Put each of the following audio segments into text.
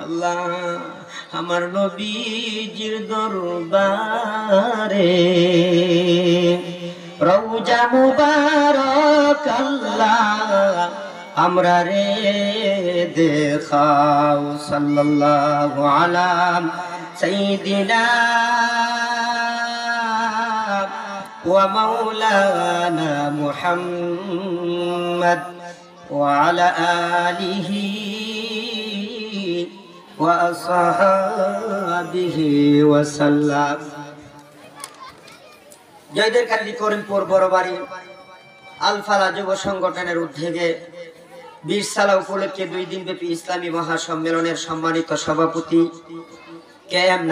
আল্লাহ আমার নবীজির দরবারে রওজা মুবারক আল্লাহ আমরা রে দেখাও সাল্লাল্লাহু আলা সাইয়্যিদিনা ওয়া মাওলানা মুহাম্মদ ওয়া আলা আলিহি ওয়া আসহাবিহি ওয়া সাল্লাম। জয়দের কান্দি করিমপুর বড়বাড়ি আলফালা যুব সংগঠনের উদ্যোগে 20 সালা উপলক্ষে 2 দিনব্যাপী ইসলামী মহাসম্মেলনের সম্মানিত সভাপতি কেএম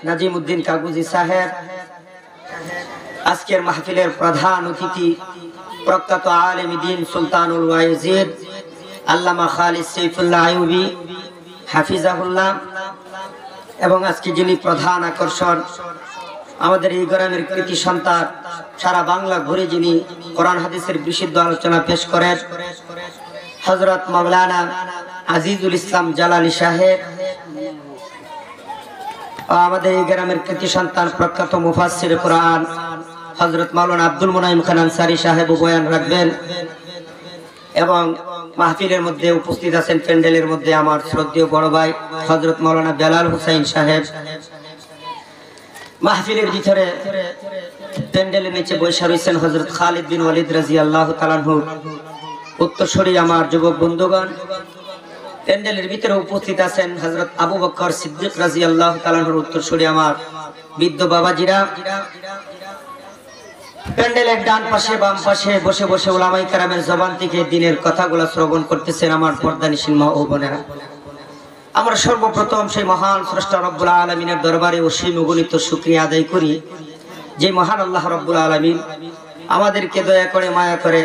নাজিমউদ্দিন কাগুজি সাহেব, আজকের মাহফিলের প্রধান অতিথি প্রখ্যাত আলেম দ্বীন সুলতানুল ওয়াইজিদ আল্লামা খালিদ সাইফুল্লাহ আইয়ুবী হাফিজাহুল্লাহ, এবং আজকে যিনি প্রধান আকর্ষণ আমাদের এই গ্রামের কৃতি সন্তান, সারা বাংলা ঘুরে যিনি কোরআন হাদিসের বিশুদ্ধ আলোচনা পেশ করেন, হযরত মাওলানা আজিজুল ইসলাম জালালী সাহেব, আমাদের এই গ্রামের কৃতি সন্তান প্রখ্যাত মুফাসসির কোরআন হযরত মাওলানা আব্দুল মুনাইম খান আনসারী সাহেব বয়ান রাখবেন। এবং মাহফিলের মধ্যে উপস্থিত আছেন প্যান্ডেলের মধ্যে আমার শ্রদ্ধেয় বড় ভাই হযরত মাওলানা বেলাল হুসাইন সাহেব। মাহফিলের ভিতরে প্যান্ডেলের নিচে বসে রয়েছেন হযরত খালিদ বিন ওয়ালিদ রাদিয়াল্লাহু তাআলা আনহু উত্তরসূরি আমার যুবক বন্ধুগণ। প্যান্ডেলের ভিতরে উপস্থিত আছেন হযরত আবু বকর সিদ্দিক রাদিয়াল্লাহু তাআলা আনহুর উত্তরসূরি আমার বৃদ্ধ বাবাজিরা। প্যান্ডেলের ডান পাশে বাম পাশে বসে বসে উলামায়ে কেরামের জবান থেকে দ্বীনের কথাগুলো শ্রবণ করতেছেন আমার পর্দানিশীন মা ও বোনেরা। আমরা সর্বপ্রথম সেই মহান স্রষ্টা রব্বুল আলামিনের দরবারে অসীম অগণিত শুকরিয়া আদায় করি যে মহান আল্লাহ রব্বুল আলামিন আমাদেরকে দয়া করে মায়া করে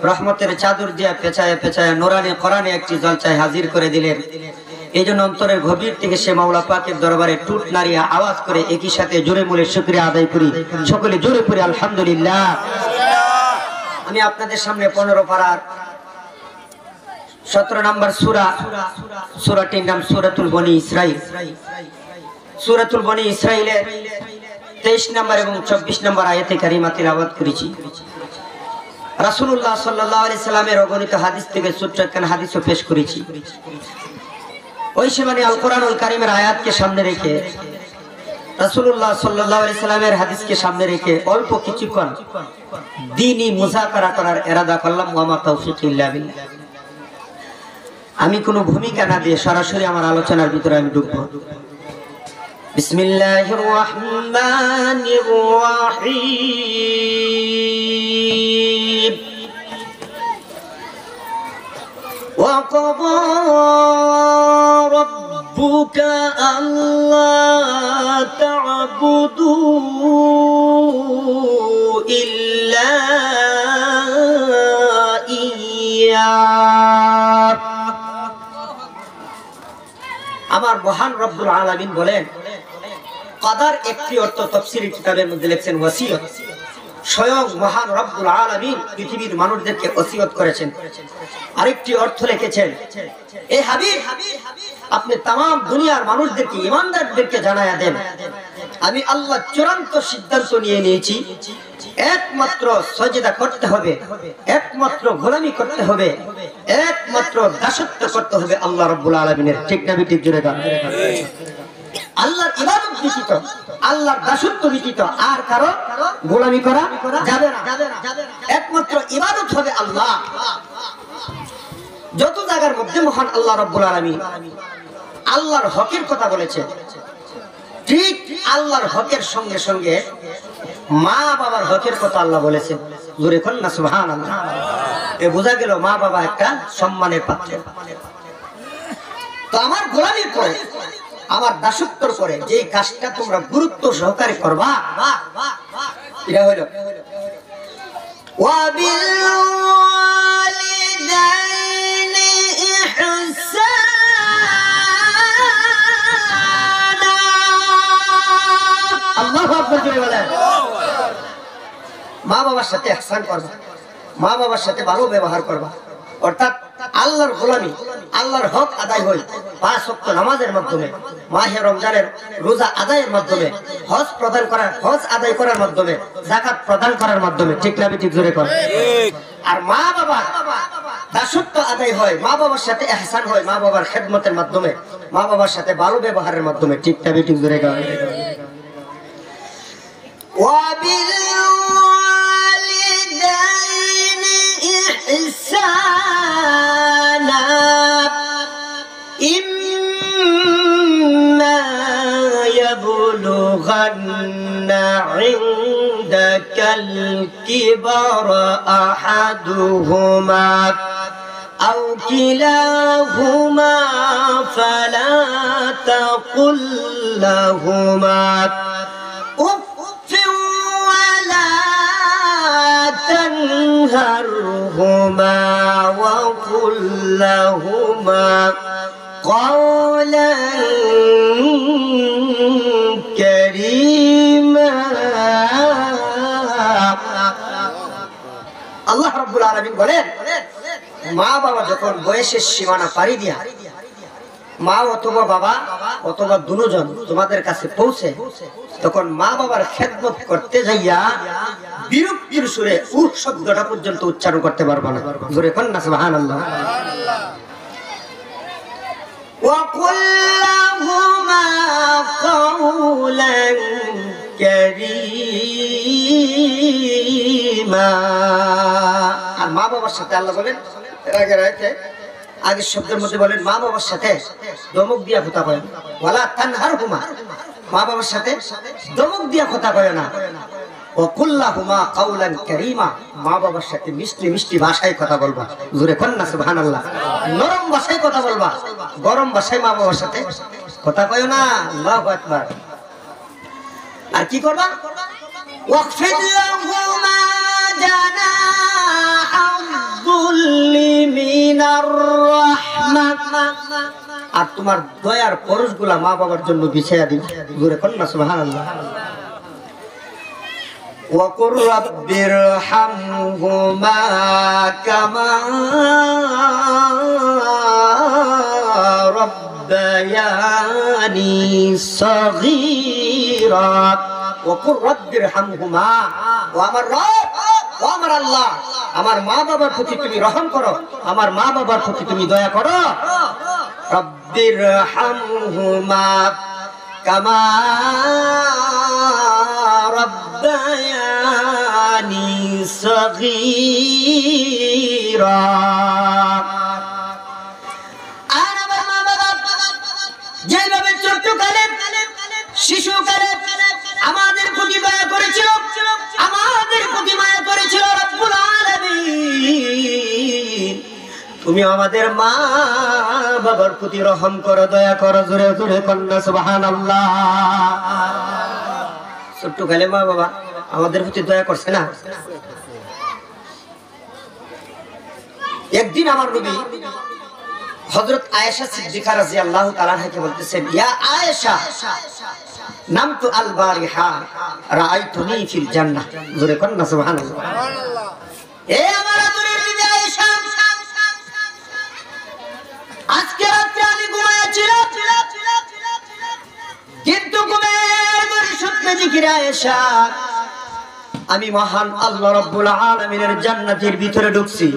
রহমতের চাদর দিয়া পেঁচায় পেঁচায় নুরানি কোরআনে একটি জলসায় হাজির করে দিলেন। এই জন্য অন্তরের গভীর থেকে সে মাওলা পাকের দরবারে টুট নাড়িয়ে আওয়াজ করে একই সাথে জোরে মূলে শুকরিয়া আদায় করি। সকলে জোরে পড়ি আলহামদুলিল্লাহ। আমি আপনাদের সামনে 15 পারার 17 নম্বর সূরাটির নাম সূরাতুল বনী ইসরাইল। সূরাতুল বনী ইসরাইলের 23 নম্বর এবং 24 নম্বর আয়াতে কারিমা তিলাওয়াত করেছি। রাসূলুল্লাহ সাল্লাল্লাহু আলাইহি সাল্লামের অগণিত হাদিস থেকে ছোট্ট একখানা হাদিসও পেশ করেছি। ওই সময় আল কোরআনুল কারীমের আয়াতকে সামনে রেখে রাসূলুল্লাহ সাল্লাল্লাহু আলাইহি সাল্লামের হাদিসকে সামনে রেখে অল্প কিছুক্ষণ দ্বীনি মুযাকারা করার ইরাদা করলাম। ওয়া মা তাওফীক ইল্লা বিল্লাহ। আমি কোনো ভূমিকা না দিয়ে সরাসরি আমার আলোচনার ভিতরে আমি ঢুকবো। বিসমিল্লাহির রহমানির রহিম। ওয়া ক্বাদা রাব্বুকা আল্লা তা'বুদু ইল্লা ইয়্যা। আমার মহান রব্বুল আলামিন বলেন, কদার একটি অর্থ তাফসীর কিতাবের মধ্যে লিখছেন ওসিয়ত। স্বয়ং মহান রব্বুল আলামিন পৃথিবীর মানুষদেরকে ওসিয়ত করেছেন। আরেকটি অর্থ লিখেছেন, এ হাবিব আপনি तमाम দুনিয়ার মানুষদেরকে ঈমানদারদেরকে জানায়া দেন আমি আল্লাহ চূড়ান্ত সিদ্ধান্ত নিয়ে নিয়েছি, একমাত্র সাজদা করতে হবে, একমাত্র গোলামি করতে হবে, একমাত্র দাসত্ব করতে হবে আল্লাহ রাব্বুল আলামিনের। ঠিক না ঠিক জোরে গান। আল্লাহর ইবাদত ব্যতীত, আল্লাহর দাসত্ব ব্যতীত আর কারো গোলামি করা যাবে না। একমাত্র ইবাদত হবে আল্লাহ। যত জায়গার মধ্যে মহান আল্লাহ রাব্বুল আলামিন আল্লাহর হকের কথা বলেছে, ঠিক আল্লাহর হকের সঙ্গে সঙ্গে মা বাবার হকের কথা আল্লাহ বলেছেন। জোরে কোন না সুবহানাল্লাহ। এ বোঝা গেল মা বাবা একটা সম্মানের পাত্র। তো আমার গোলামির পরে, আমার দাসত্বর পরে যে কাজটা তোমরা গুরুত্ব সহকারে করবা, এটা হলো ওয়াবিল ওয়ালিদাইনি ইহসানা। আল্লাহু আকবার জোরে বলেন। মা বাবার সাথে ইহসান করবা, মা বাবার সাথে ভালো ব্যবহার করবা। অর্থাৎ আল্লাহর গোলামি, আল্লাহর হক আদায় হয় 5 ওয়াক্ত নামাজের মাধ্যমে, মাহে রমজানের রোজা আদায়ের মাধ্যমে, হজ আদায় করার মাধ্যমে, যাকাত প্রদান করার মাধ্যমে। ঠিক না ঠিক? জোরে কর। আর মা বাবা দাসত্ব আদায় হয়, মা বাবার সাথে ইহসান হয় মা বাবার খেদমতের মাধ্যমে, মা বাবার সাথে ভালো ব্যবহারের মাধ্যমে। ঠিক না ঠিক? জোরে কর। وبالوالدين إحسانا إما يبلغن عندك الكبر أحدهما أو كلاهما فلا تقل لهما ولا تنهرهما وقل لهما قولا كريما আল্লাহ রাব্বুল আলামিন বলেন, মা বাবা যখন বয়সের সীমানা পাড়ি দিয়া, মা অথবা বাবা অথবা দুজন তোমাদের কাছে পৌঁছে, তখন মা বাবার খেদমত করতে যাইয়া বিরক্তির সুরে উহ শব্দটা পর্যন্ত উচ্চারণ করতে পারবা না। জোরে কোন না সুবহানাল্লাহ। وَقُلْ لَهُمَا قَوْلًا كَرِيمًا। আর মা বাবার সাথে আল্লাহ বলেন আগের শব্দের মধ্যে বলেন, মা বাবার সাথে দমক দিয়া কথা কয়, ওয়ালা তানহারহুমা, মা বাবার সাথে দমক দিয়া কথা কয় না। وَقُلْ لَهُمَا قَوْلًا كَرِيمًا, মা বাবার সাথে মিষ্টি মিষ্টি ভাষায় কথা বলবা। জোরে কোন না সুবহানাল্লাহ। নরম ভাষায় কথা বলবা, গরম ভাষায় মা বাবার সাথে কথা কয় না। আল্লাহু আকবার। আর কি করবা? وَاخْفِضْ لَهُمَا جَنَاحَ الذُّلِّ مِنَ الرَّحْمَةِ, আর তোমার দয়ার পরশগুলা মা বাবার জন্য বিছাইয়া দিবে। জোরে কোন না সুবহানাল্লাহ। وَقُلْ رَبِّ ارْحَمْهُمَا كَمَا رَبَّيَانِي صَغِيرًا। وَقُلْ رَبِّ ارْحَمْهُمَا, ও আমার রব, ও আমার আল্লাহ, আমার মা বাবার প্রতি তুমি রহম করো, আমার মা বাবার প্রতি তুমি দয়া করো। رَبِّ ارْحَمْهُمَا كَمَا رَبَّيَانِي صَغِيرًا। আর আমার মা বাবা যেভাবে ছোট্টকালে শিশুকালে আমাদের প্রতি দয়া করেছিল, আমাদের প্রতি মায়া করেছিল, রব্বুল আলামিন তুমি আমাদের মা বাবার প্রতি রহম করো, দয়া করো। জোরে জোরে কন্যা সুবহানাল্লাহ। ছোট্টকালে মা বাবা আমাদের প্রতি দয়া করছে না। একদিন আমার নবী হযরত আয়েশা সিদ্দিকা রাদিয়াল্লাহু তাআলা আনহাকে বলতেছেন, ইয়া আয়েশা নামতু আল বারিহা রাআইতুনি ফিল জান্নাহ। জোরে কোন না সুবহানাল্লাহ। এ আমার আদরের বিবি আয়েশা, আজকে রাতে আমি ঘুমাইছিলাম, কিন্তু ঘুমের মধ্যে স্বপ্নে দেখি আয়েশা আমি মহান আল্লাহ রাব্বুল আলামিনের জান্নাতের ভিতরে ঢুকছি।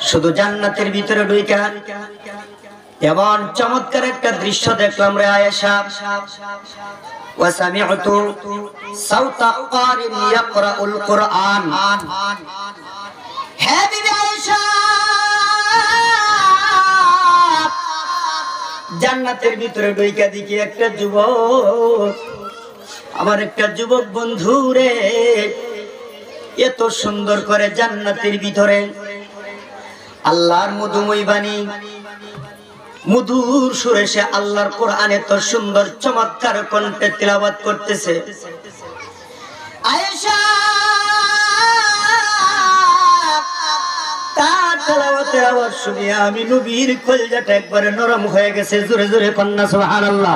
শুধু জান্নাতের ভিতরে ঢুইকা এমন চমৎকার একটা দৃশ্য দেখলাম রে আয়েশা। ওয়া সামি'তু সাওতা কারিন ইয়াকরাউল কুরআন। হে বিবি আয়েশা, জান্নাতের ভিতরে ঢুইকা দেখি একটা যুবক, আমার একটা যুবক বন্ধু রে, এত সুন্দর করে জান্নাতের ভিতরে আল্লাহর মধুময় বাণী, মধুর সুরে সে আল্লাহর কোরআন এত সুন্দর চমৎকার কণ্ঠে তিলাওয়াত করতেছে। আয়েশা তার তিলাওয়াতের আওয়াজ শুনে আমি নবীর কলিজাটা একবারে নরম হয়ে গেছে। জোরে জোরে কন্যা সুবহানাল্লাহ।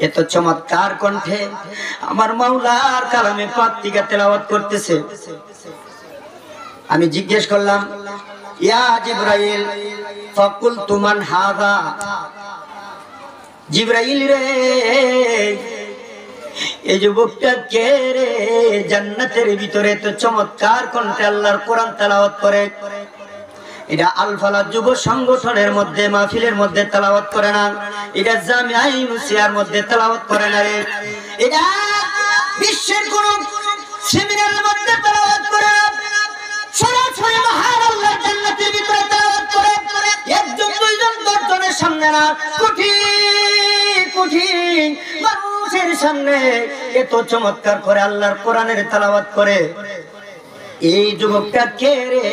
এত চমৎকার কণ্ঠে আমার মাওলার কালামে পাক থেকে তেলাওয়াত করতেছে। আমি জিজ্ঞেস করলাম, ইয়া জিবরাইল ফাকুলতু মান হাযা, জিবরাইল রে এই যুবকটা কে রে? জান্নাতের ভিতরে তো চমৎকার কণ্ঠে আল্লাহর কোরআন তেলাওয়াত করে। এটা আল ফালাহ যুব সংগঠনের মধ্যে মাহফিলের মধ্যে তেলাওয়াত করে না, এটা জামিয়া ইউনুসিয়ার মধ্যে তেলাওয়াত করে না রে, এটা বিশ্বের কোন সেমিনারের মধ্যে তেলাওয়াত করে না, সরাসরি মহান আল্লাহর জান্নাতের ভিতরে তেলাওয়াত করে। একজন দুইজন দশজনের সামনে না, কোটি কোটি মানুষের সামনে এত চমৎকার করে আল্লাহর কোরআনের তেলাওয়াত করে। এই যুবকটা কে রে?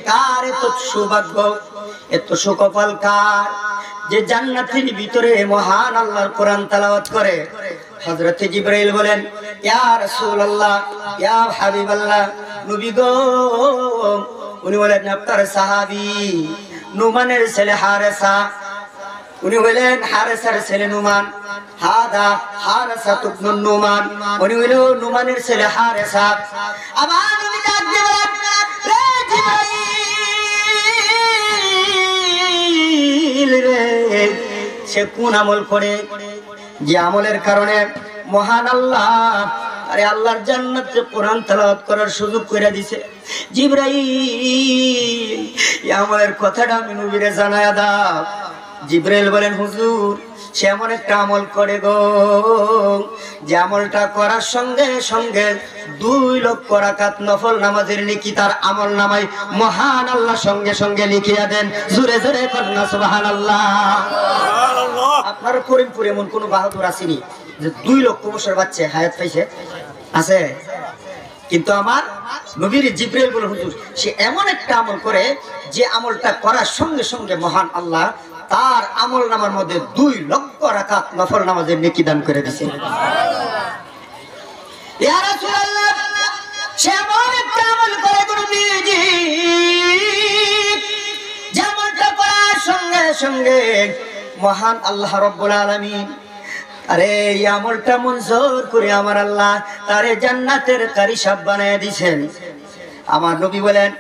কার এত সৌভাগ্য, এত সুকপাল কার যে জান্নাতের ভিতরে মহান আল্লাহর কোরআন তেলাওয়াত করে? হযরত জিবরাইল বলেন, ইয়া রাসূলুল্লাহ, ইয়া হাবিবাল্লাহ, নবী গো। উনি বলেন, আপনার সাহাবী নুমানের ছেলে হারেসা। উনি বলেন, হারেসার ছেলে নুমান। হাদা হারেসা ইবনে নুমান, উনি হলো নুমানের ছেলে হারেসা। আবার নবী ডাক দিলেন, রে জিবরাইল রে, সে কোন আমল করে যে আমলের কারণে মহান আল্লাহ আরে আল্লাহর জান্নাতে কোরআন তেলাওয়াত করার সুযোগ করে দিয়েছে? জিবরাইল এই আমলের কথাটা আমি নবীরে জানায়া দাও। জিবরাইল বলেন, হুজুর সে এমন একটা আমল করে গো, যে আমলটা করার সঙ্গে সঙ্গে 2 লক্ষ রাকাত নফল নামাজের নেকি তার আমল নামায় মহান আল্লাহ সঙ্গে সঙ্গে লিখিয়া দেন। জোরে জোরে কন্যা সুবহানাল্লাহ। আপনার করিমপুরে এমন কোন বাহাদুর আসেনি যে 2 লক্ষ বছর বাচ্চা হায়াত পাইছে? আছে? কিন্তু আমার নবীর জিবরাইল বলে, হুজুর সে এমন একটা আমল করে যে আমলটা করার সঙ্গে সঙ্গে মহান আল্লাহ তার আমল নামার মধ্যে 2 লক্ষ রাকাত নফল নামাজের নেকি দান করে দিয়েছে। ইয়া রাসূলুল্লাহ, সে এমন একটা আমল করে নবীজি, যে আমলটা করার সঙ্গে সঙ্গে মহান আল্লাহ রাব্বুল আলামিন আরে এই আমলটা মঞ্জুর করে আমার আল্লাহ তারে জান্নাতের কারি সাহেব বানায় দিয়েছেন। আমার নবী বলেন,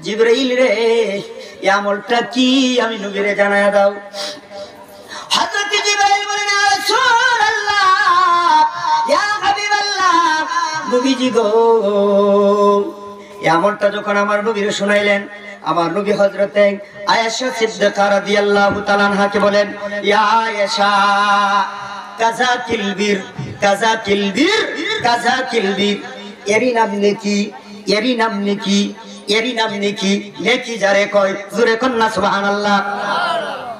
জিবরাইল রে এই আমলটা কি আমি নবীরে জানায়া দাও। হযরত জিবরাইল বলেন, ইয়া রাসূলুল্লাহ, ইয়া হাবিবাল্লাহ, নবীজি গো। এই আমলটা যখন আমার নবীরে শুনাইলেন, আমার নবী হযরতে আয়েশা সিদ্দিকা রাদিয়াল্লাহু তাআলা আনহাকে বলেন, ইয়া আয়েশা, কাজা কিলবির, কাজা কিলবির, কাজা কিলবির, এরি নাম নেকি, এরি নাম নেকি, এরি নাম নেকি, নেকি যারে কয় জোরে কন্যা সুবহানাল্লাহ।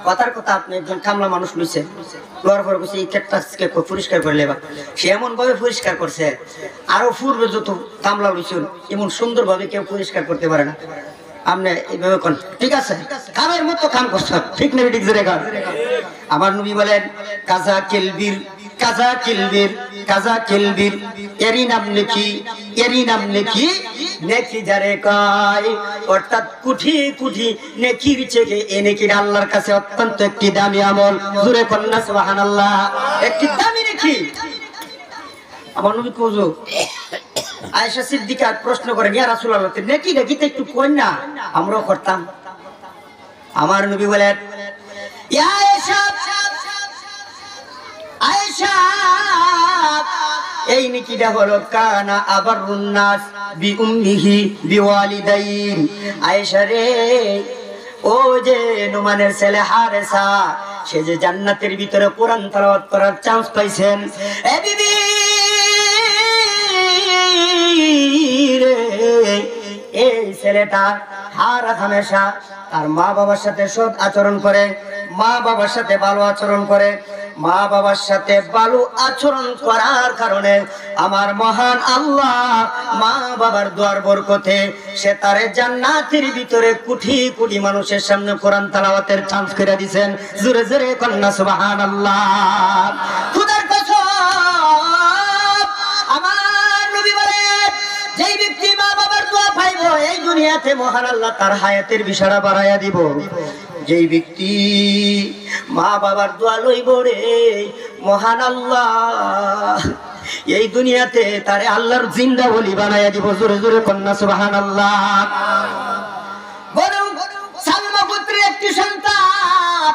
কথার কথা আপনি একজন কামলা মানুষ লইছেন, লোয়ার পর কইছে এই কেকটাকে পরিষ্কার করে লেবা। সে এমন ভাবে পরিষ্কার করছে, আরো পূর্বে যত কামলা লইছেন এমন সুন্দর ভাবে কেউ পরিষ্কার করতে পারে না। আপনি এইভাবে কোন ঠিক আছে, কামের মতো কাম করছে, ঠিক না? ঠিক জোরে কর। আমার নবী বলেন, কাজা কিলবির, কাজা কিলবির, কাজা কিলবির, এরি নাম নেকি, এরি নাম নেকি, নেকি যারে কয়, অর্থাৎ কুঠি কুঠি নেকির চেয়ে এ নেকির আল্লাহর কাছে অত্যন্ত একটি দামি আমল। জোরে কন্যা সুবহানাল্লাহ। একটি দামি নেকি। আমার নবী কোজো আয়েশা সিদ্দিকা প্রশ্ন করেন, ইয়া রাসূলুল্লাহ, নেকি নেকিতে একটু কই না, আমরাও করতাম। আমার নবী বলেন, ইয়া আয়েশা, আয়েশা, এই নেকিটা হলো কানা আবারুন নাস বি উম্মিহি বিওয়ালিদাইন। আয়েশা রে, ও যে নুমানের ছেলে হারেসা, সে যে জান্নাতের ভিতরে কোরআন তেলাওয়াত করার চান্স পাইছেন, এ বিবি রে, এই ছেলেটা হার হামেশা তার মা বাবার সাথে সৎ আচরণ করে, মা বাবার সাথে ভালো আচরণ করে। মা বাবার সাথে ভালো আচরণ করার কারণে আমার মহান আল্লাহ মা বাবার দোয়ার বরকতে সে তারে জান্নাতের ভিতরে কোটি কোটি মানুষের সামনে কোরআন তেলাওয়াতের চান্স করে দিবেন। জোরে জোরে কন্যা সুবহানাল্লাহ। খোদার কসম, আমার নবী বলেন, যেই ব্যক্তি মা বাবার দোয়া পাইবো এই দুনিয়াতে মহান আল্লাহ তার হায়াতের বিষয়টা বাড়াইয়া দিব। যেই ব্যক্তি মা বাবার দোয়া লইব রে, মহান আল্লাহ এই দুনিয়াতে তারে আল্লাহর জিন্দা ওলি বানায়া দিব। জোরে জোরে কন্যা সুবহানাল্লাহ। বলুন সালমা পুত্রের একটি সন্তান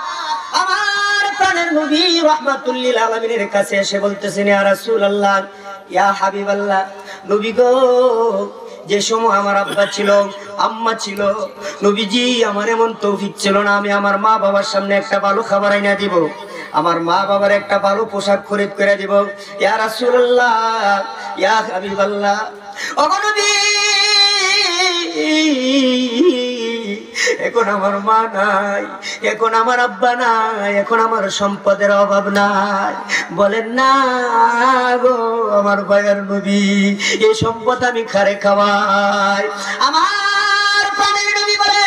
আমার প্রাণের নবী রাহমাতুল লিল আলামিনের কাছে এসে বলতেছেন, ইয়া রাসূলুল্লাহ, ইয়া হাবিবাল্লাহ, নবী গো, যে সময় আমার আব্বা ছিল, আম্মা ছিল, নবীজি আমার এমন তৌফিক ছিল না আমি আমার মা বাবার সামনে একটা ভালো খাবার আইনা দিব, আমার মা বাবার একটা ভালো পোশাক খরিদ করে দিব। ইয়া রাসূলুল্লাহ, ইয়া হাবিবাল্লাহ, ওগো নবী, এখন আমার মা নাই, এখন আমার আব্বা নাই, এখন আমার সম্পদের অভাব নাই। বলেন না গো আমার ভাইয়ের নবী, এই সম্পদ আমি খারে খাওয়াই। আমার প্রাণের নবী বলে,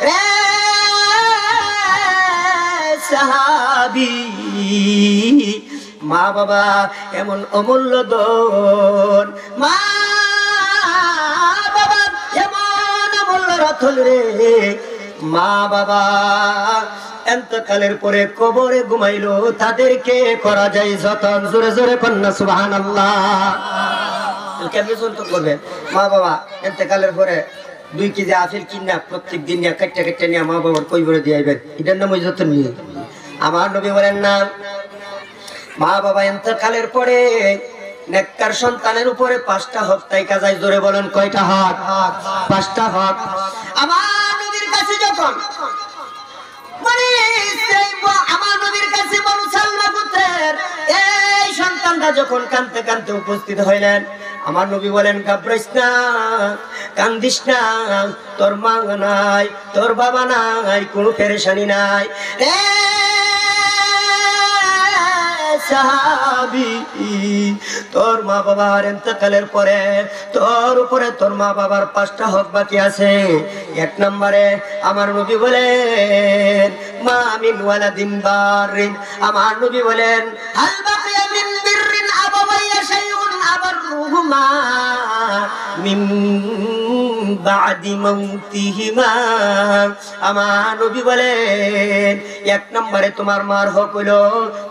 রে সাহাবী, মা বাবা এমন অমূল্য ধন, মা বাবা এমন অমূল্য রতন রে, মা বাবা এন্তকালের পরে কবরে ঘুমাইলো, তাদেরকে করা যায় যতন। জোরে জোরে কন্যা সুবহানাল্লাহ। কেমনে যন্তন করবেন? মা বাবা এন্তকালের পরে 2 কেজি আপেল কিনা প্রত্যেক দিন নিয়ে কাটতে কাটতে নিয়ে মা বাবার কইবরে দিয়ে আইবেন, এটার নাম ওই যতন নিয়ে। আমার নবী বলেন না, মা বাবা এন্তকালের পরে নেককার সন্তানের উপরে 5টা হক তাইকা যায়। জোরে বলেন কয়টা হক? 5টা হক। আমার নবীর কাছে যখন আমার নবীর কাছে বনু সালমা পুত্রের এই সন্তানটা যখন কাঁদতে কাঁদতে উপস্থিত হইলেন, আমার নবী বলেন, ঘাবড়াইস না, কান্দিস না, তোর মা নাই, তোর বাবা নাই, কোনো পেরেশানি নাই। সাহাবী, তোর মা বাবার ইন্তেকালের পরে তোর উপরে তোর মা বাবার 5টা হক বাকি আছে। 1 নম্বরে আমার নবী বলেন, মা মিন ওয়ালাদিন বারিন, আমার নবী বলেন, হাল বাকিয়া মিন বিররিন আবাওয়াইয়া শাইউন আবারুহুমা মিন বাদি মাউতিহিমা। আমার নবী বলেন, 1 নম্বরে তোমার মার হক হইলো,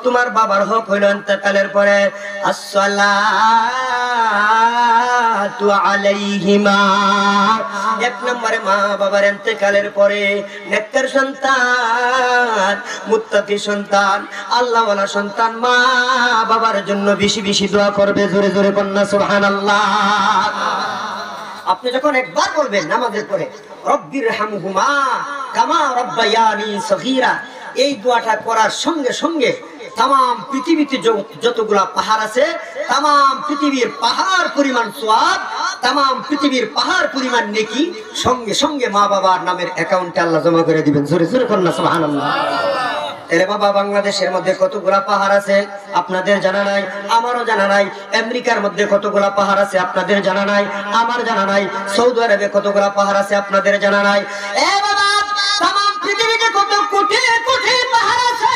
তোমার বাবার হক হইলো ইন্তেকালের পরে আসসালাতু আলাইহিমা। 1 নম্বরে মা বাবার ইন্তেকালের পরে নেককার সন্তান, মুত্তাকি সন্তান, আল্লাহওয়ালা সন্তান মা বাবার জন্য বেশি বেশি দোয়া করবে। জোরে জোরে কন্যা সুবহানাল্লাহ। আপনি যখন একবার বলবেন নামাজের পরে, রব্বির হামহুমা কামা রব্বায়ানি সগীরা, এই দোয়াটা করার সঙ্গে সঙ্গে তাম পৃথিবীতে যতগুলা পাহাড় আছে, তাম পৃথিবীর পাহাড় পরিমাণ সওয়াব, তাম পৃথিবীর পাহাড় পরিমাণ নেকি সঙ্গে সঙ্গে মা বাবার নামের অ্যাকাউন্টে আল্লাহ জমা করে দিবেন। জোরে জোরে কন্যা সুবহানাল্লাহ। এরে বাবা, বাংলাদেশের মধ্যে কতগুলা পাহাড় আছে আপনাদের জানা নাই, আমারও জানা নাই। আমেরিকার মধ্যে কতগুলা পাহাড় আছে আপনাদের জানা নাই, আমার জানা নাই। সৌদি আরবে কতগুলা পাহাড় আছে আপনাদের জানা নাই। এ বাবা, তাম পৃথিবীতে কত কোটি কোটি পাহাড় আছে,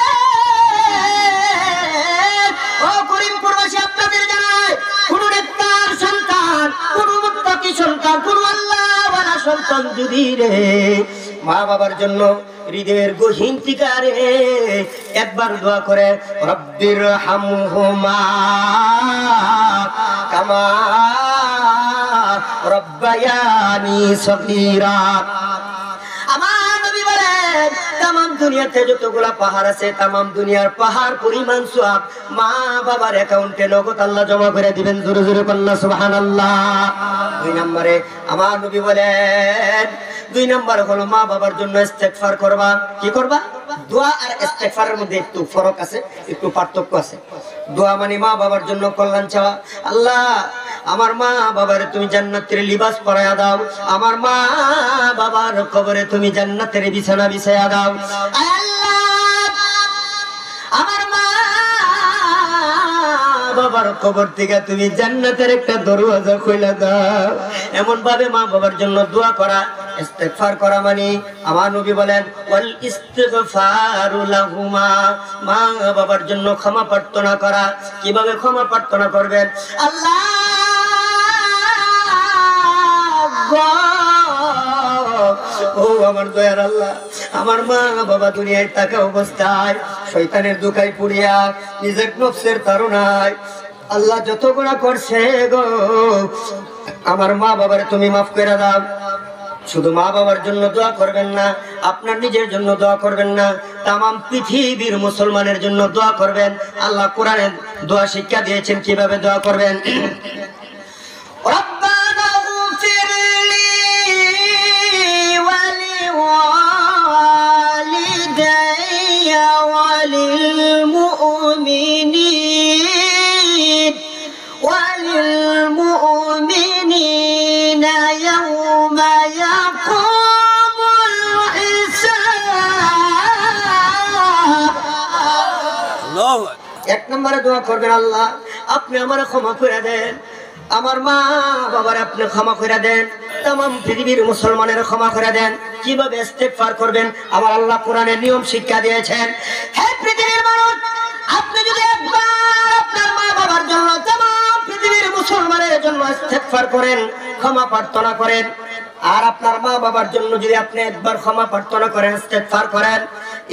ও করিমপুরবাসী আপনাদের জানা নাই। কোন নেককার সন্তান, কোন মুত্তাকি সন্তান, কোন আল্লাহওয়ালা সন্তান যদি রে মা বাবার জন্য হৃদয়ের গহীন ঠিকারে একবার দোয়া করে, রব্বির হামহুমা কামা রব্বায়ানি সগীরা। আমার নবী বলেন, তামাম দুনিয়াতে যতগুলা পাহাড় আছে, তামাম দুনিয়ার পাহাড় পরিমাণ সওয়াব মা বাবার অ্যাকাউন্টে নগদ আল্লাহ জমা করে দিবেন। জোরে জোরে কন্যা সুবহানাল্লাহ। 2 নম্বরে আমার নবী বলেন, 2 নম্বর হলো মা বাবার জন্য ইস্তেগফার করবা। কি করবা? দোয়া আর ইস্তেগফারের মধ্যে একটু ফরক আছে, একটু পার্থক্য আছে। দোয়া মানে মা বাবার জন্য কল্যাণ চাওয়া, আল্লাহ আমার মা বাবার তুমি জান্নাতের লিবাস পরায়া দাও, আমার মা বাবার কবরে তুমি জান্নাতের বিছানা বিছায়া দাও, আল্লাহ আমার মা বাবার কবর থেকে তুমি জান্নাতের একটা দরওয়াজা খুলে দাও। এমন ভাবে মা বাবার জন্য দোয়া করা, ইস্তেগফার করা মানে আমার নবী বলেন, ওয়াল ইস্তিগফারু লাহুমা, মা বাবার জন্য ক্ষমা প্রার্থনা করা। কিভাবে ক্ষমা প্রার্থনা করবেন? আল্লাহ ও আমার দয়ার আল্লাহ, আমার মা বাবা দুনিয়ায় থাকা অবস্থায় শয়তানের দুকায় পড়িয়া নিজের নফসের তাড়নায় আল্লাহ যত গুনাহ করছে গো আমার মা বাবার তুমি মাফ করে দাও। শুধু মা বাবার জন্য দোয়া করবেন না, আপনার নিজের জন্য দোয়া করবেন না, তামাম পৃথিবীর মুসলমানের জন্য দোয়া করবেন। আল্লাহ কোরআনে দোয়া শিক্ষা দিয়েছেন কিভাবে দোয়া করবেন। রব্বানা গফিরলি ওয়া লিওয়ালিদাইয়া ওয়া লিল মুমিনিন ওয়া লিল মুমিনিনা ইয়াওমা ইয়াকুমুল হিসাব। এক নম্বরে দোয়া করবেন, আল্লাহ আপনি আমারে ক্ষমা করে দেন, আমার মা বাবার আপনি ক্ষমা করে দেন, তামাম পৃথিবীর মুসলমানের ক্ষমা করে দেন। কিভাবে ইস্তেগফার করবেন আমার আল্লাহ কোরআনে নিয়ম শিক্ষা দিয়েছেন। হে পৃথিবীর মানুষ, আপনি যদি একবার আপনার মা বাবার জন্য তামাম পৃথিবীর মুসলমানের জন্য ইস্তেগফার করেন, ক্ষমা প্রার্থনা করেন, আর আপনার মা বাবার জন্য যদি আপনি একবার ক্ষমা প্রার্থনা করেন, ইস্তেগফার করেন,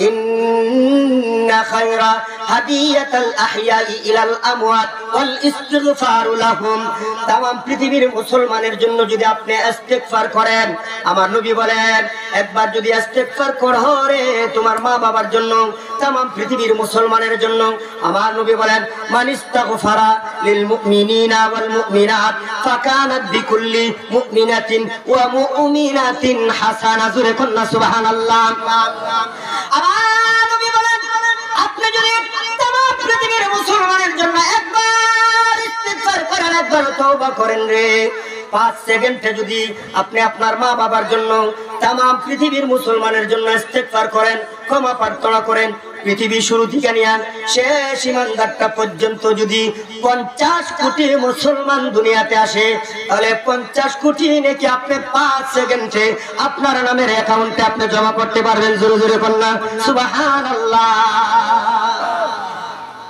ইন্না খায়রা হাদিয়াতাল আহইয়াই ইলাল আমওয়াত ওয়াল ইস্তিগফারু লাহুম। তামাম পৃথিবীর মুসলমানের জন্য যদি আপনি ইস্তেগফার করেন, আমার নবী বলেন একবার যদি ইস্তেগফার করো রে তোমার মা বাবার জন্য, তামাম পৃথিবীর মুসলমানের জন্য, আমার নবী বলেন মান ইস্তাগফারা লিল মুমিনিনা ওয়াল মুমিনাত ফাকানাত বিকুল্লি মুমিনাতিন ওয়া মুমিনাতিন হাসানা। জোরে কন্না সুবহানাল্লাহ। আমার নবী বলেন আপনি যদি তামাম পৃথিবীর মুসলমানের জন্য একবার ইস্তিগফার করেন, একবার তওবা করেন রে, 5 সেকেন্ডে যদি আপনি আপনার মা বাবার জন্য তামাম পৃথিবীর মুসলমানের জন্য ইস্তেগফার করেন, ক্ষমা প্রার্থনা করেন, পৃথিবী শুরু থেকে নিয়ে শেষ ইমানদারটা পর্যন্ত যদি 50 কোটি মুসলমান দুনিয়াতে আসে, তাহলে 50 কোটি নাকি আপনি 5 সেকেন্ডে আপনার নামের অ্যাকাউন্টে আপনি জমা করতে পারবেন। জোরে জোরে বলনা সুবহানাল্লাহ।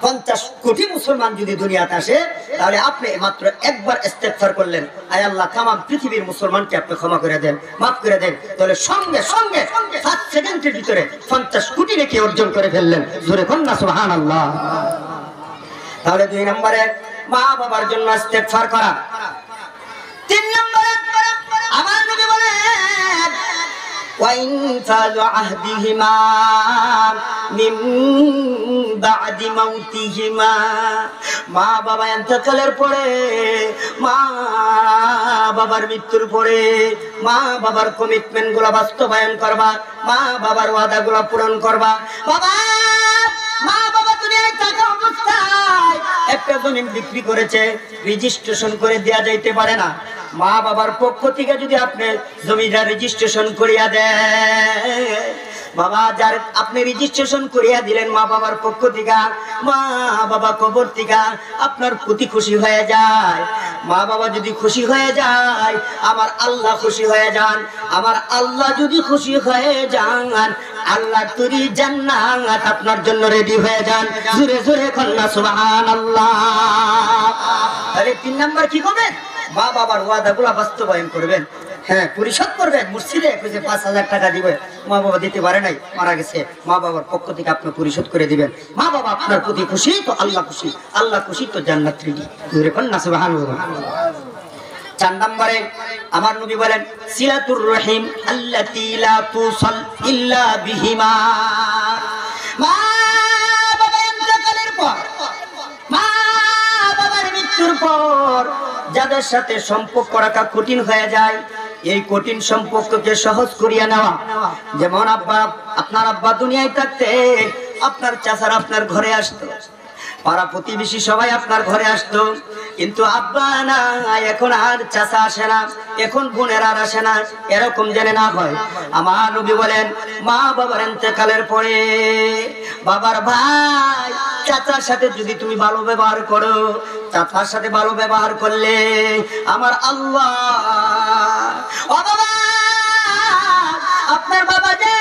50 কোটি মুসলমান যদি দুনিয়াতে আসে, তাহলে আপনি মাত্র একবার ইস্তেগফার করলেন, আয় আল্লাহ তামাম পৃথিবীর মুসলমানকে আপনি ক্ষমা করে দেন, মাফ করে দেন, তাহলে সঙ্গে সঙ্গে 5 সেকেন্ডের ভিতরে 50 কোটি নেকি অর্জন করে ফেললেন। জোরে কন্না সুবহানাল্লাহ। তাহলে 2 নম্বরে মা বাবার জন্য ইস্তেগফার করা। 3 নম্বরে আমার নবী বলেন وَإِنْفَاذُ عَهْدِهِمَا مِنْ بَعْدِ مَوْتِهِمَا। মা বাবা ইন্তেকালের পরে, মা বাবার মৃত্যুর পরে মা বাবার কমিটমেন্ট গুলা বাস্তবায়ন করবা, মা বাবার ওয়াদা গুলা পূরণ করবা। বাবা মা বাবা দুনিয়ায় থাকা অবস্থায় একটা জমিন বিক্রি করেছে, রেজিস্ট্রেশন করে দেয়া যাইতে পারে না। মা বাবার পক্ষ থেকে যদি আপনি জমিটা রেজিস্ট্রেশন করিয়া দেন, বাবা যার আপনি রেজিস্ট্রেশন করিয়া দিলেন মা বাবার পক্ষ থেকে, মা বাবা কবর থেকে আপনার প্রতি খুশি হয়ে যায়। মা বাবা যদি খুশি হয়ে যায়, আমার আল্লাহ খুশি হয়ে যান। আমার আল্লাহ যদি খুশি হয়ে যান, আল্লাহ তুরি জান্নাত আপনার জন্য রেডি হয়ে যান। জোরে জোরে কন্না সুবহানাল্লাহ। তাহলে 3 নাম্বার কি করবেন? মা বাবার ওয়াদাগুলো বাস্তবায়ন করবেন, হ্যাঁ পরিশোধ করবেন। মসজিদে 5,000 টাকা দিবে, মা বাবা দিতে পারে নাই, মারা গেছে, মা বাবার পক্ষ থেকে আপনি পরিশোধ করে দিবেন। মা বাবা আপনার প্রতি খুশি তো আল্লাহ খুশি, আল্লাহ খুশি তো জান্নাত রেডি। জোরে কন্না সুবহানাল্লাহ। 4 নম্বরে আমার নবী বলেন সিলাতুর রহিম আল্লাতী লা তুসাল ইল্লা বিহিমা। মা বাবা ইন্তেকালের পর, মা বাবার মৃত্যুর পর যাদের সাথে সম্পর্ক রাখা কঠিন হয়ে যায়, এই কঠিন সম্পর্ককে সহজ করিয়া নেওয়া। যেমন আব্বা, আপনার আব্বা দুনিয়ায় থাকতে আপনার চাচারা আপনার ঘরে আসতো, পাড়া প্রতিবেশী সবাই আপনার ঘরে আসতো, কিন্তু আব্বা না, এখন আর চাচা আসে না, এখন বোনের আর আসে না, এরকম জেনে না হয়। আমার নবী বলেন মা বাবার ইন্তেকালের পরে বাবার ভাই চাচার সাথে যদি তুমি ভালো ব্যবহার করো, চাচার সাথে ভালো ব্যবহার করলে আমার আল্লাহ, ও বাবা আপনার বাবা যে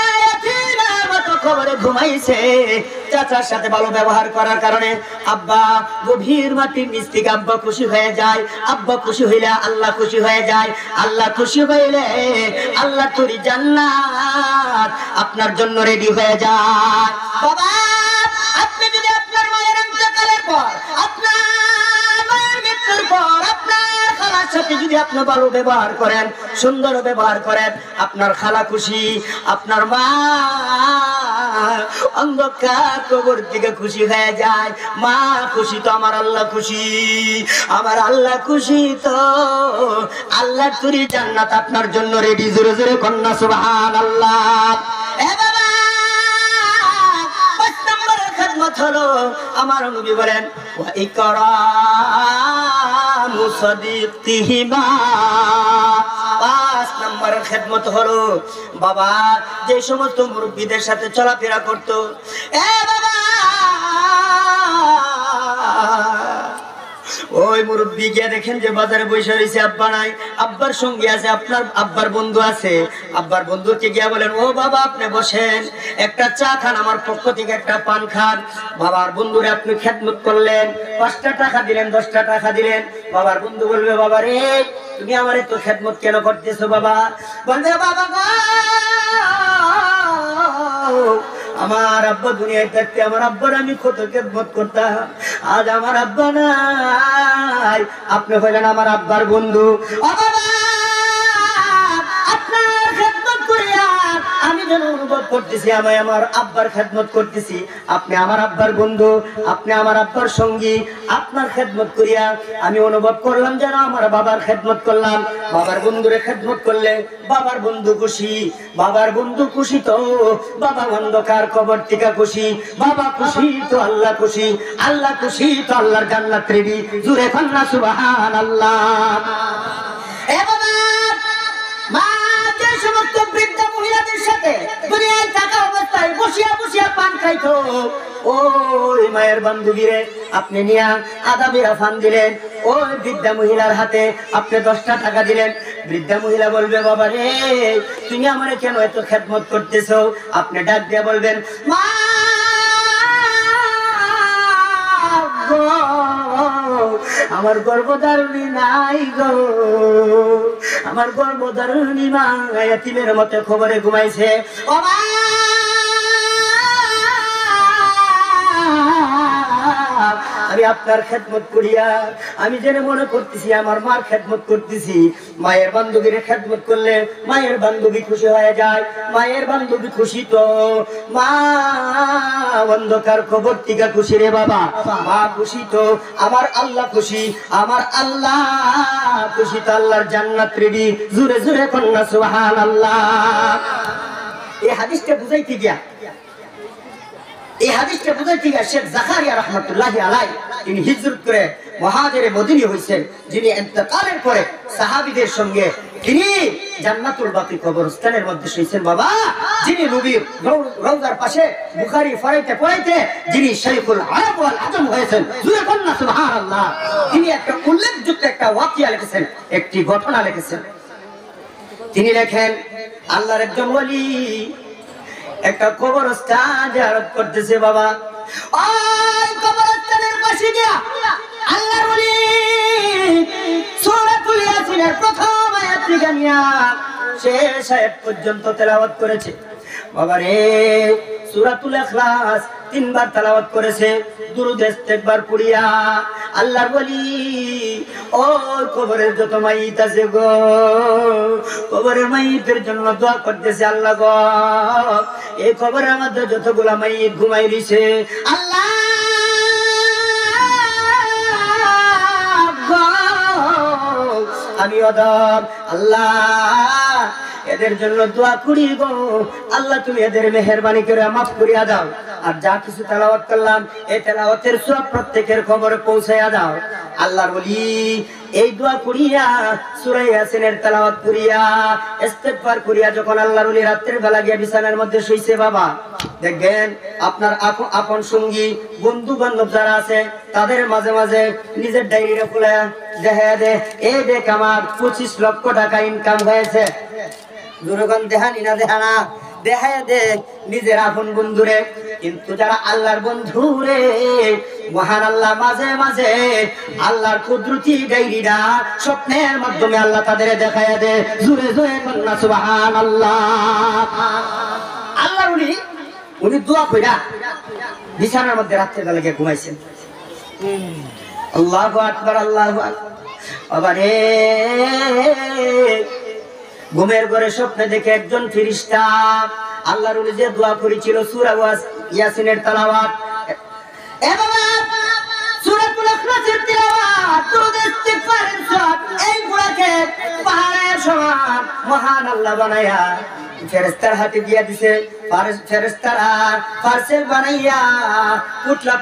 খবরে ঘুমাইছে, চাচার সাথে ভালো ব্যবহার করার কারণে আব্বা গভীর মাটির নিচ থেকে আব্বা খুশি হয়ে যায়। আব্বা খুশি হইলে আল্লাহ খুশি হয়ে যায়, আল্লাহ খুশি হইলে আল্লাহ তোরি জান্নাত আপনার জন্য রেডি হয়ে যায়। বাবা আপনি যদি আপনার মায়ের ইন্তেকালের পর আপনার সাথে যদি আপনি ভালো ব্যবহার করেন, সুন্দর ব্যবহার করেন, আপনার খালা খুশি, আপনার মা অন্ধকার কবর থেকে খুশি হয়ে যায়। মা খুশি তো আমার আল্লাহ খুশি, আমার আল্লাহ খুশি তো আল্লাহর তৈরি জান্নাত আপনার জন্য রেডি। জোরে জোরে কন্যা সুবহানাল্লাহ। এ বাবা, 5 নম্বরের খেদমত হলো আমার নবী বলেন ওয়া ইকরামু সাদিকিহিমা। 5 নম্বরের খেদমত হলো বাবা যে সমস্ত মুরব্বীদের সাথে চলাফেরা করতো, এ বাবা ওই মুরব্বী গিয়ে দেখেন যে বাজারে বসে রয়েছে, আব্বা নাই, আব্বার সঙ্গে আছে, আপনার আব্বার বন্ধু আছে, আব্বার বন্ধুকে গিয়ে বলেন ও বাবা আপনি বসেন, একটা চা খান, আমার পক্ষ থেকে একটা পান খান। বাবার বন্ধুরে আপনি খেদমত করলেন, 5টা টাকা দিলেন, 10টা টাকা দিলেন। বাবার বন্ধু বলবে বাবা রে তুমি আমার এত খেদমত কেন করতেছো? বাবা বলবে বাবা গো আমার আব্বা দুনিয়ায় থাকতে আমার আব্বার আমি কত খেদমত করতাম, আজ আমার আব্বা নাই, আপনি হলেন আমার আব্বার বন্ধু। আপনার খেদমত করিয়া আমি যেন অনুভব করতেছি আমি আমার আব্বার খেদমত করতেছি। আপনি আমার আব্বার বন্ধু, আপনি আমার আব্বার সঙ্গী, আপনার খেদমত করিয়া আমি অনুভব করলাম যেন আমার বাবার খেদমত করলাম। বাবার বন্ধুরে খেদমত করলে বাবার বন্ধু খুশি, বাবার বন্ধু খুশি তো বাবা অন্ধকার কবর থেকে খুশি, বাবা খুশি তো আল্লাহ খুশি, আল্লাহ খুশি তো আল্লাহর জান্নাত রেডি। জোরে কন্যা সুবহানাল্লাহ। এ বাবা মা যে সমস্ত বৃদ্ধ মহিলাদের সাথে দুনিয়ায় থাকা অবস্থায় বসিয়া বসিয়া পান খাইতো, ওই মায়ের বান্ধবীরে আপনি নিয়া আদা বিরা ফান দিলেন, ওই বৃদ্ধা মহিলার হাতে আপনি 10টা টাকা দিলেন। বৃদ্ধা মহিলা বলবে বাবা রে তুমি আমার কেন এত খেদমত করতেছো? আপনি ডাক দিয়ে বলবেন মা আমার গর্ভধারণী নাই গো, আমার গর্ভধারণী মা এতিমের মতো খবরে ঘুমাইছে। ও মা আমি আপনার খেদমত করিয়া আমি যেন মনে করতেছি আমার মার খেদমত করতেছি। মায়ের বান্ধবীর খেদমত করলে মায়ের বান্ধবী খুশি হয়ে যায়, মায়ের বান্ধবী খুশি তো মা অন্ধকার কবর থেকে খুশি রে বাবা, মা খুশি তো আমার আল্লাহ খুশি, আমার আল্লাহ খুশি তো আল্লাহর জান্নাত রেডি। জোরে জোরে কন্যা সুবহানাল্লাহ। এই হাদিসটা বুঝাইতে গিয়া শেখ জাকারিয়া রাহমাতুল্লাহি আলাইহি তিনি হিজরত করে মুহাজিরে মদিনী হইছেন, যিনি ইন্তেকালের পরে সাহাবীদের সঙ্গে তিনি জান্নাতুল বাকি কবরস্থানের মধ্যে শুয়েছেন। বাবা যিনি নবীর রওজার পাশে বুখারী পড়াইতে যিনি শাইখুল আরব ওয়াল আজম হয়েছেন, জোরে কন্যা সুবহানাল্লাহ। তিনি একটা উল্লেখযোগ্য একটা ওয়াকিয়া লিখেছেন, একটি ঘটনা লিখেছেন। তিনি লেখেন আল্লাহর একজন ওলি একটা কবরস্থান জিয়ারত করতেছে। বাবা ওই কবরস্থানের পাশে দিয়া আল্লাহর ওলি সূরাতুল ইয়াসিনের প্রথম আয়াত থেকে নিয়া শেষ আয়াত পর্যন্ত তেলাওয়াত করেছে। বাবা রে সূরাতুল ইখলাস 3 বার তেলাওয়াত করেছে, দুরূদ ইস্তেগফার পড়িয়া। আল্লাহর ওলি ওই কবরের যত মাইত আছে গো, কবরের মাইতের জন্য দোয়া করতেছে, আল্লাহ গো এই কবরের মধ্যে যতগুলা মাইত ঘুমাই রইছে আল্লাহ গো আমি অদম, আল্লাহ এদের জন্য দোয়া করি গো, আল্লাহ তুমি এদের মেহেরবানি করে মাফ করিয়া দাও। আর যা কিছু তেলাওয়াত করলাম এই তেলাওয়াতের সব প্রত্যেকের খবরে পৌঁছাইয়া দাও। আল্লাহর ওলি এই দোয়া করিয়া সূরা ইয়াসিনের তেলাওয়াত করিয়া ইস্তেগফার করিয়া যখন আল্লাহর ওলি রাতের বেলা গিয়া বিছানার মধ্যে শুইছে, বাবা দেখবেন আপনার আপন সঙ্গী বন্ধু বান্ধব যারা আছে তাদের মাঝে মাঝে নিজের ডায়েরিটা খুলে দেখা দেয় এই দেখ আমার 25 লক্ষ টাকা ইনকাম হয়েছে। দুরগণ দেহানি না দেহানা দেখায় দেখ নিজের আপন বন্ধুরে। কিন্তু যারা আল্লাহর বন্ধুরে মহান আল্লাহ মাঝে মাঝে আল্লাহর কুদরতি ডায়েরিটা স্বপ্নের মাধ্যমে আল্লাহ তাদের দেখায় দেয়। জোরে জোরে কন্যা সুবহানাল্লাহ। আল্লাহর উনি দোয়া কইরা বিছানার মধ্যে রাত্রে বেলা গিয়ে ঘুমাইছেন। আল্লাহু আকবার, আল্লাহু আকবার। আবারে ঘুমের ঘরে স্বপ্নে দেখে একজন ফেরেশতা আল্লাহর ওলি যে দোয়া করেছিল সূরা ইয়াসিনের তেলাওয়াত, এ বাবা সূরাতুল ইখলাসের তেলাওয়াত, দুরূদ ইস্তিগফারের সওয়াব, এই গুণাকে পাহাড়ের সমান মহান আল্লাহ বানায়া ফেরেশতার হাতে দিয়া দিছে। ফেরেশতারা পার্সেল বানাইয়া পুটলা